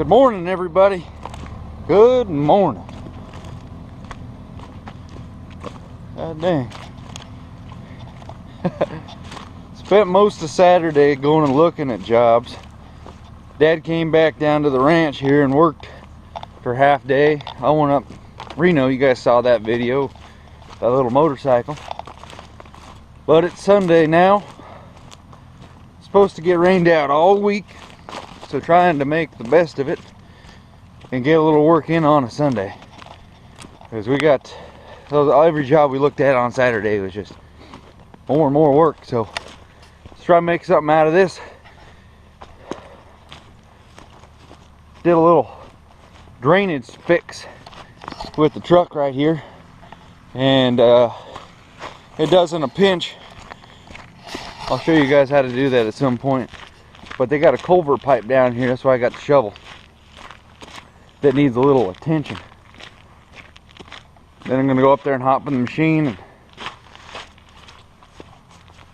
Good morning, everybody. Good morning. God dang. Spent most of Saturday going and looking at jobs. Dad came back down to the ranch here and worked for half day. I went up Reno. You guys saw that video, that little motorcycle. But it's Sunday now. It's supposed to get rained out all week, so trying to make the best of it and get a little work in on a Sunday, because we got every job we looked at on Saturday was just more and more work. So let's try to make something out of this. Did a little drainage fix with the truck right here, and it does in a pinch. I'll show you guys how to do that at some point. But they got a culvert pipe down here, that's why I got the shovel. That needs a little attention. Then I'm gonna go up there and hop in the machine and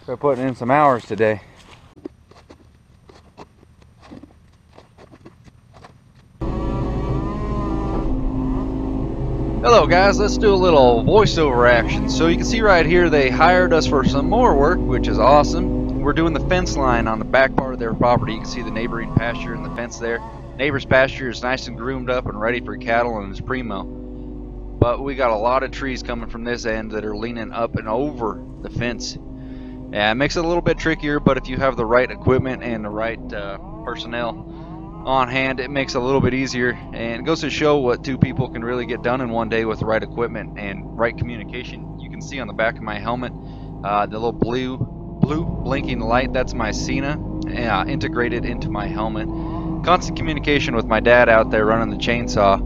start putting in some hours today. Hello guys, let's do a little voiceover action. So you can see right here they hired us for some more work, which is awesome. We're doing the fence line on the back part of their property. You can see the neighboring pasture and the fence there. Neighbor's pasture is nice and groomed up and ready for cattle and is primo. But we got a lot of trees coming from this end that are leaning up and over the fence. Yeah, it makes it a little bit trickier, but if you have the right equipment and the right personnel on hand, it makes it a little bit easier, and it goes to show what two people can really get done in one day with the right equipment and right communication. You can see on the back of my helmet the little blue blinking light. That's my Cena integrated into my helmet. Constant communication with my dad out there running the chainsaw.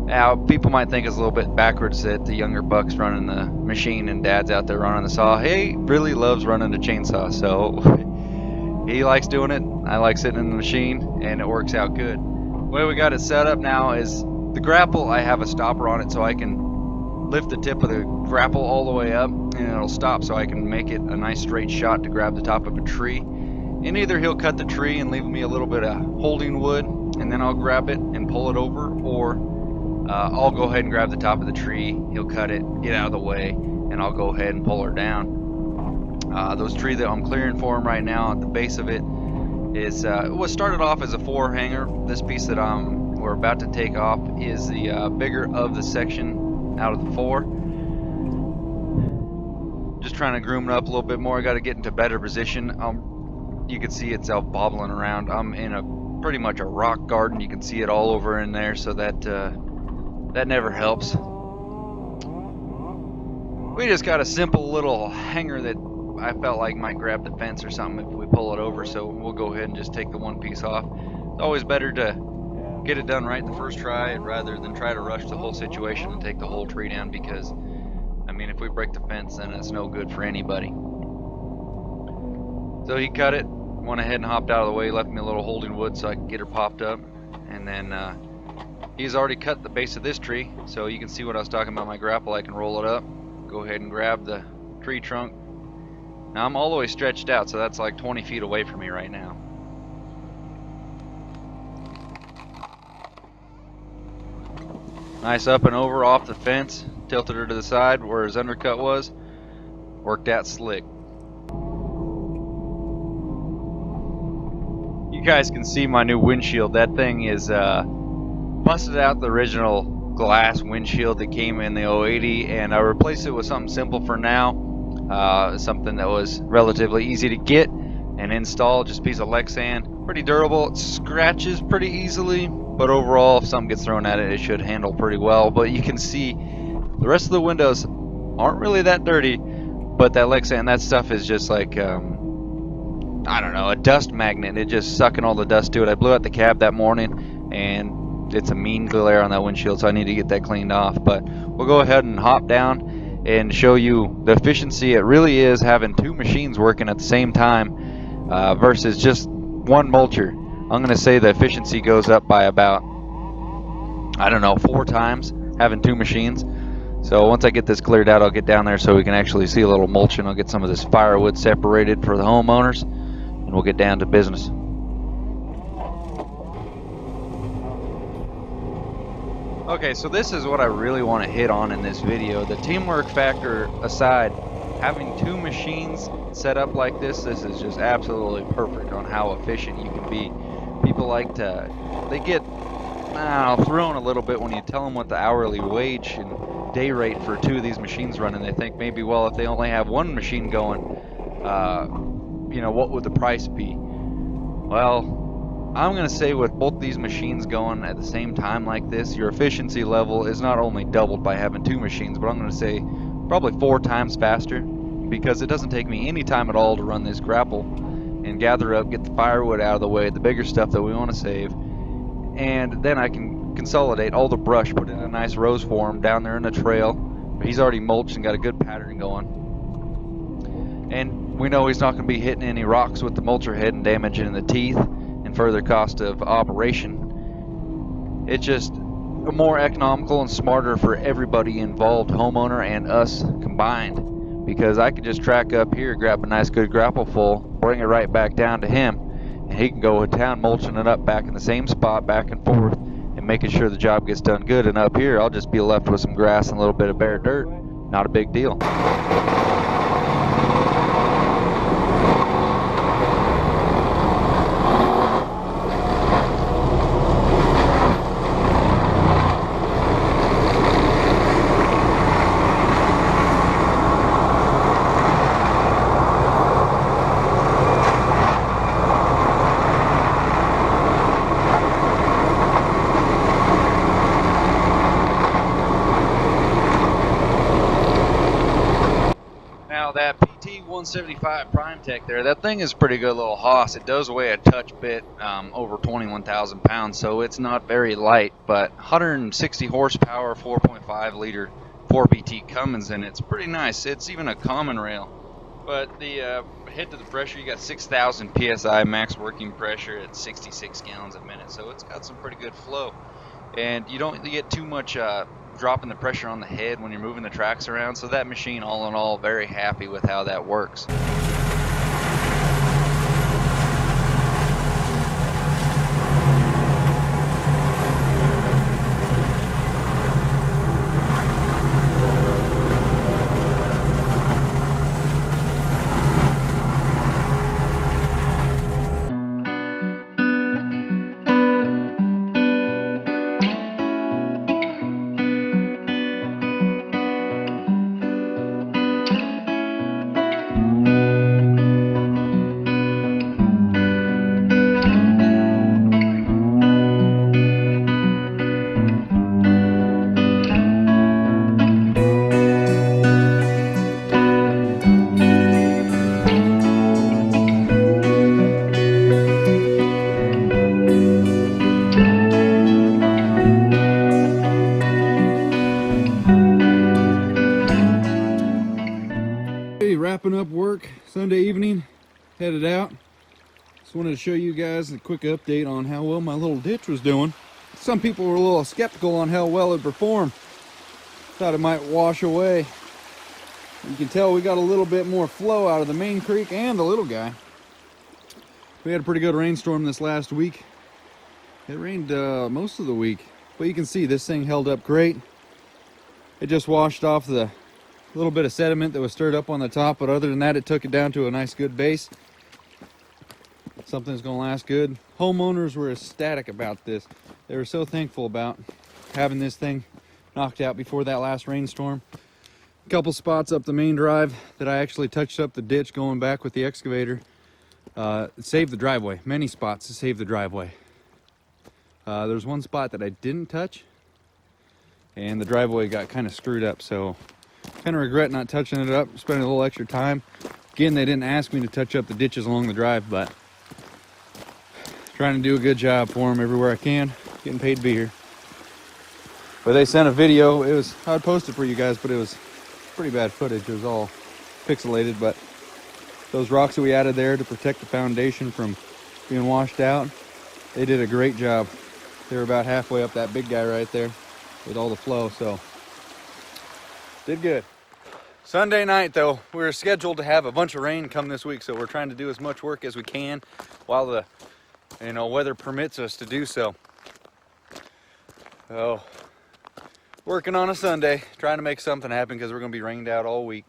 Now people might think it's a little bit backwards that the younger buck's running the machine and dad's out there running the saw. He really loves running the chainsaw, so he likes doing it. I like sitting in the machine, and it works out good. The way we got it set up now is the grapple, I have a stopper on it so I can lift the tip of the grapple all the way up, and it'll stop so I can make it a nice straight shot to grab the top of a tree. And either he'll cut the tree and leave me a little bit of holding wood, and then I'll grab it and pull it over, or I'll go ahead and grab the top of the tree, he'll cut it, get out of the way, and I'll go ahead and pull her down. Those trees that I'm clearing for him right now at the base of it is it was started off as a 4 hanger. This piece that we're about to take off is the bigger of the section out of the 4. Just trying to groom it up a little bit more. I got to get into better position. You can see itself bobbling around. I'm in a pretty much a rock garden. You can see it all over in there, so that that never helps. We just got a simple little hanger that I felt like might grab the fence or something if we pull it over, so we'll go ahead and just take the one piece off. It's always better to get it done right the first try rather than try to rush the whole situation and take the whole tree down, because I mean, if we break the fence, then it's no good for anybody. So he cut it, went ahead and hopped out of the way, left me a little holding wood so I could get her popped up, and then he's already cut the base of this tree, so you can see what I was talking about, my grapple. I can roll it up, go ahead and grab the tree trunk. Now I'm all the way stretched out, so that's like 20 feet away from me right now. Nice up and over off the fence, tilted her to the side where his undercut was. Worked out slick. You guys can see my new windshield. That thing is busted out the original glass windshield that came in the 080, and I replaced it with something simple for now. Something that was relatively easy to get and install, just a piece of Lexan. Pretty durable, it scratches pretty easily, but overall if something gets thrown at it, it should handle pretty well. But you can see the rest of the windows aren't really that dirty, but that Lexan, that stuff is just like I don't know, a dust magnet. It just sucking all the dust to it. I blew out the cab that morning and it's a mean glare on that windshield, so I need to get that cleaned off. But we'll go ahead and hop down and show you the efficiency it really is having 2 machines working at the same time versus just one mulcher. I'm going to say the efficiency goes up by about, I don't know, 4 times having 2 machines. So once I get this cleared out, I'll get down there so we can actually see a little mulching. I'll get some of this firewood separated for the homeowners, and we'll get down to business. Okay, so this is what I really want to hit on in this video. The teamwork factor aside, having two machines set up like this is just absolutely perfect on how efficient you can be. People like to, they get thrown a little bit when you tell them what the hourly wage and day rate for two of these machines running. They think maybe, well, if they only have one machine going, what would the price be? Well, I'm going to say with both these machines going at the same time like this, your efficiency level is not only doubled by having two machines, but I'm going to say probably 4 times faster, because it doesn't take me any time at all to run this grapple and gather up, get the firewood out of the way, the bigger stuff that we want to save, and then I can consolidate all the brush, put it in a nice rows form down there in the trail. He's already mulched and got a good pattern going. And we know he's not going to be hitting any rocks with the mulcher head and damaging the teeth and further cost of operation. It's just more economical and smarter for everybody involved, homeowner and us combined, because I could just track up here, grab a nice good grapple full, bring it right back down to him, and he can go to town mulching it up back in the same spot, back and forth, and making sure the job gets done good. And up here, I'll just be left with some grass and a little bit of bare dirt. Not a big deal. Now that PT 175 Prime Tech there, that thing is pretty good little hoss. It does weigh a touch bit, over 21,000 pounds, so it's not very light, but 160 horsepower, 4.5 liter 4PT Cummins, and it's pretty nice. It's even a common rail. But the head to the pressure, you got 6,000 PSI max working pressure at 66 gallons a minute, so it's got some pretty good flow. And you don't get too much dropping the pressure on the head when you're moving the tracks around. So that machine, all in all, very happy with how that works. Wrapping up work Sunday evening, headed out. Just wanted to show you guys a quick update on how well my little ditch was doing. Some people were a little skeptical on how well it performed. Thought it might wash away. You can tell we got a little bit more flow out of the main creek and the little guy. We had a pretty good rainstorm this last week. It rained most of the week, but you can see this thing held up great. It just washed off the little bit of sediment that was stirred up on the top, but other than that, it took it down to a nice good base. Something's gonna last good. Homeowners were ecstatic about this. They were so thankful about having this thing knocked out before that last rainstorm. A couple spots up the main drive that I actually touched up the ditch going back with the excavator. It saved the driveway. Many spots to save the driveway. There's one spot that I didn't touch, and the driveway got kind of screwed up, so kind of regret not touching it up, spending a little extra time. Again, they didn't ask me to touch up the ditches along the drive, but trying to do a good job for them everywhere I can. Getting paid to be here. But they sent a video. I'd post it for you guys, but it was pretty bad footage. It was all pixelated, but those rocks that we added there to protect the foundation from being washed out, they did a great job. They were about halfway up that big guy right there with all the flow, so did good. Sunday night though, we were scheduled to have a bunch of rain come this week, so we're trying to do as much work as we can while the weather permits us to do so. Oh, working on a Sunday, trying to make something happen because we're going to be rained out all week.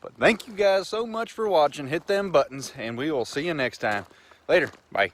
But thank you guys so much for watching. Hit them buttons, and we will see you next time. Later. Bye.